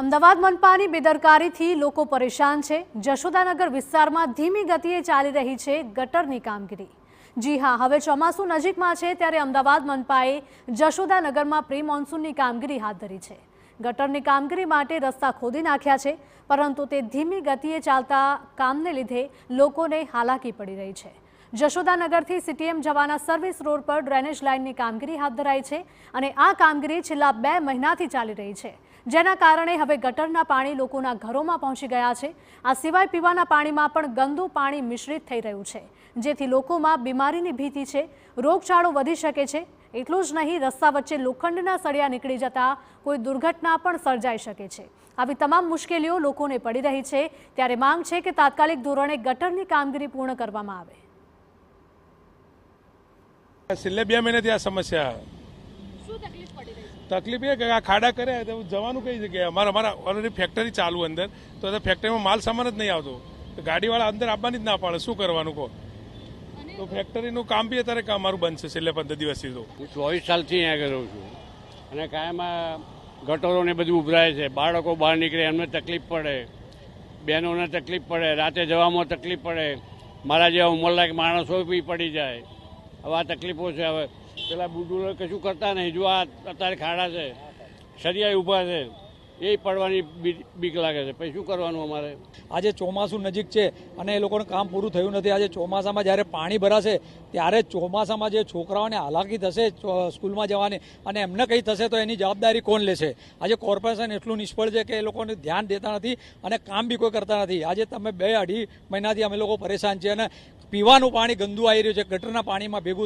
અમદાવાદ મનપાની બેદરકારીથી લોકો પરેશાન છે। જશોદાનગર વિસ્તારમાં ધીમી ગતિએ ચાલી રહી છે ગટરની કામગીરી। જી હા, હવે ચોમાસું નજીકમાં છે ત્યારે અમદાવાદ મનપાએ જશોદાનગરમાં પ્રી મોન્સૂનની કામગીરી હાથ ધરી છે। ગટરની કામગીરી માટે રસ્તા ખોદી નાખ્યા છે, પરંતુ તે ધીમી ગતિએ ચાલતા કામને લીધે લોકોને હાલાકી પડી રહી છે। જશોદાનગરથી સીટીએમ જવાના સર્વિસ રોડ પર ડ્રેનેજ લાઇનની કામગીરી હાથ ધરાઈ છે અને આ કામગીરી છેલ્લા 2 મહિનાથી ચાલી રહી છે, જેના કારણે હવે ગટરના પાણી લોકોના ઘરોમાં પહોંચી ગયા છે। આ સિવાય પીવાના પાણીમાં પણ ગંદુ પાણી મિશ્રિત થઈ રહ્યું છે, જેથી લોકોમાં બીમારીની ભીતિ છે, રોગચાળો વધી શકે છે। એટલું જ નહીં, રસ્તા વચ્ચે લોખંડના સળિયા નીકળી જતા કોઈ દુર્ઘટના પણ સર્જાઈ શકે છે। આવી તમામ મુશ્કેલીઓ લોકોને પડી રહી છે, ત્યારે માંગ છે કે તાત્કાલિક ધોરણે ગટરની કામગીરી પૂર્ણ કરવામાં આવે। છેલ્લે 2 મહિનાથી આ સમસ્યા તકલીફ એ કે આ ખાડા કરે તો જવાનું કઈ જગ્યાએ અમારા ઓલરેડી ફેક્ટરી ચાલુ અંદર તો ફેક્ટરીમાં માલ સામાન જ નહીં આવતો, તો ગાડીવાળા અંદર આવવાની જ ના પાડે, શું કરવાનું કહો? તો ફેક્ટરીનું કામ બી અત્યારે અમારું બંધ છે છેલ્લે 15 દિવસથી। તો હું 24 સાલથી અહીંયા રહું છું અને કાયમાં ગટરોને બધું ઉભરાય છે। બાળકો બહાર નીકળે એમને તકલીફ પડે, બહેનોને તકલીફ પડે, રાતે જવામાં તકલીફ પડે, મારા જેવા ઉંમરલાયક માણસો બી પડી જાય। હવે આ તકલીફો છે। હવે પેલા બુડુલો કશું કરતા નહીં, જો આ અત્યારે ખાડા છે, સરિયા ઊભા છે, એ પડવાની બીક લાગે છે, પછી શું કરવાનું અમારે? આજે ચોમાસું નજીક છે અને એ લોકોનું કામ પૂરું થયું નથી। આજે ચોમાસામાં જ્યારે પાણી ભરાશે ત્યારે ચોમાસામાં જે છોકરાઓને હાલાકી થશે સ્કૂલમાં જવાની અને એમને કંઈ થશે તો એની જવાબદારી કોણ લેશે? આજે કોર્પોરેશન એટલું નિષ્ફળ છે કે એ લોકોને ધ્યાન દેતા નથી અને કામ બી કોઈ કરતા નથી। આજે તમે 2-2.5 મહિનાથી અમે લોકો પરેશાન છીએ અને પીવાનું પાણી ગંદુ આવી રહ્યું છે, ગટરના પાણીમાં ભેગું